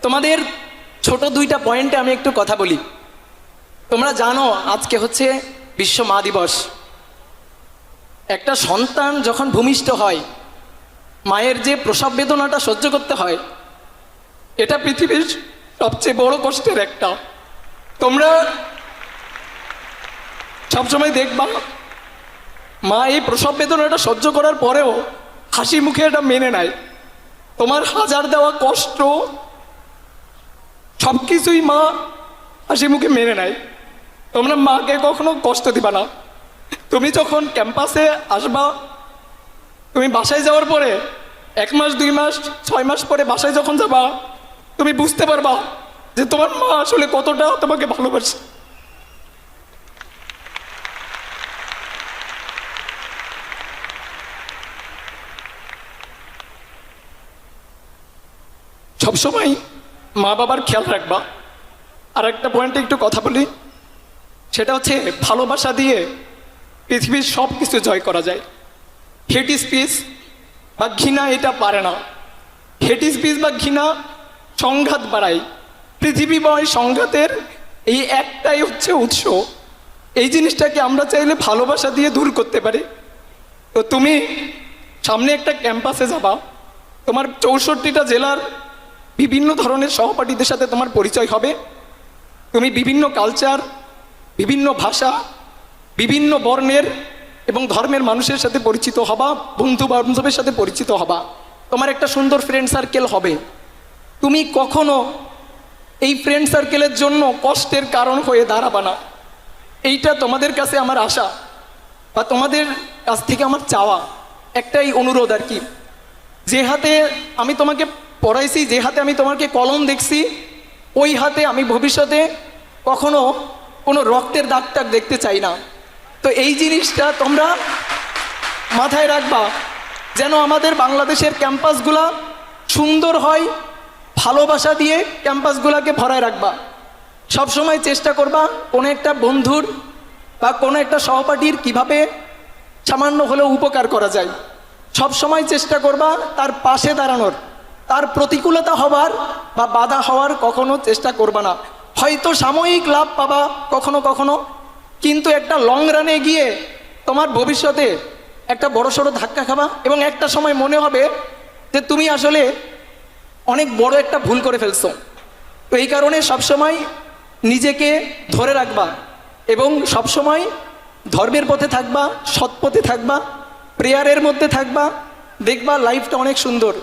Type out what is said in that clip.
তোমাদের ছোট দুইটা পয়েন্টে আমি একটু কথা বলি। তোমরা জানো আজকে হচ্ছে বিশ্ব মা দিবস। একটা সন্তান যখন ভূমিষ্ঠ হয়, মায়ের যে প্রসব বেদনাটা সহ্য করতে হয়, এটা পৃথিবীর সবচেয়ে বড় কষ্টের একটা। তোমরা সবসময় দেখবা মা এই প্রসব বেদনাটা সহ্য করার পরেও হাসি মুখে এটা মেনে নেয়। তোমার হাজার দেওয়া কষ্ট সব কিছুই মা হাসি মুখে মেনে নেয়। তোমরা মাকে কখনো কষ্ট দিবা না। তুমি যখন ক্যাম্পাসে আসবা, তুমি বাসায় যাওয়ার পরে 1 মাস 2 মাস 6 মাস পরে বাসায় যখন যাবা, তুমি বুঝতে পারবা যে তোমার মা আসলে কতটা তোমাকে ভালোবাসে। সবসময় মা বাবার খেয়াল রাখবা। আর একটা পয়েন্টে একটু কথা বলি, সেটা হচ্ছে ভালোবাসা দিয়ে পৃথিবীর সব কিছু জয় করা যায়। হেট স্পিচ বা ঘৃণা এটা পারে না। হেট স্পিচ বা ঘৃণা সংঘাত বাড়ায়। পৃথিবীময় সংঘাতের এই একটাই হচ্ছে উৎস। এই জিনিসটাকে আমরা চাইলে ভালোবাসা দিয়ে দূর করতে পারি। তো তুমি সামনে একটা ক্যাম্পাসে যাবা, তোমার 64টা জেলার বিভিন্ন ধরনের সহপাঠীদের সাথে তোমার পরিচয় হবে। তুমি বিভিন্ন কালচার, বিভিন্ন ভাষা, বিভিন্ন বর্ণের এবং ধর্মের মানুষের সাথে পরিচিত হবা, বন্ধু বান্ধবের সাথে পরিচিত হবা। তোমার একটা সুন্দর ফ্রেন্ড সার্কেল হবে। তুমি কখনো এই ফ্রেন্ড সার্কেলের জন্য কষ্টের কারণ হয়ে দাঁড়াবা না। এইটা তোমাদের কাছে আমার আশা বা তোমাদের কাছ থেকে আমার চাওয়া, একটাই অনুরোধ আর কি। যে হাতে আমি তোমাকে পড়াইছি, যে হাতে আমি তোমাকে কলম দেখছি, ওই হাতে আমি ভবিষ্যতে কখনো কোনো রক্তের দাগ টাগ দেখতে চাই না। তো এই জিনিসটা তোমরা মাথায় রাখবা, যেন আমাদের বাংলাদেশের ক্যাম্পাসগুলা সুন্দর হয়। ভালোবাসা দিয়ে ক্যাম্পাসগুলোকে ভরায় রাখবা। সবসময় চেষ্টা করবা কোনো একটা বন্ধুর বা কোনো একটা সহপাঠীর কিভাবে সামান্য হলেও উপকার করা যায়। সবসময় চেষ্টা করবা তার পাশে দাঁড়ানোর, তার প্রতিকূলতা হবার বা বাধা হওয়ার কখনো চেষ্টা করবা না। হয়তো সাময়িক লাভ পাবা কখনো কখনো, কিন্তু একটা লং রানে গিয়ে তোমার ভবিষ্যতে একটা বড়সড় ধাক্কা খাবা এবং একটা সময় মনে হবে যে তুমি আসলে অনেক বড় একটা ভুল করে ফেলছো। তো এই কারণে সবসময় নিজেকে ধরে রাখবা এবং সবসময় ধর্মের পথে থাকবা, সৎ পথে থাকবা, প্রেয়ারের মধ্যে থাকবা। দেখবা লাইফটা অনেক সুন্দর।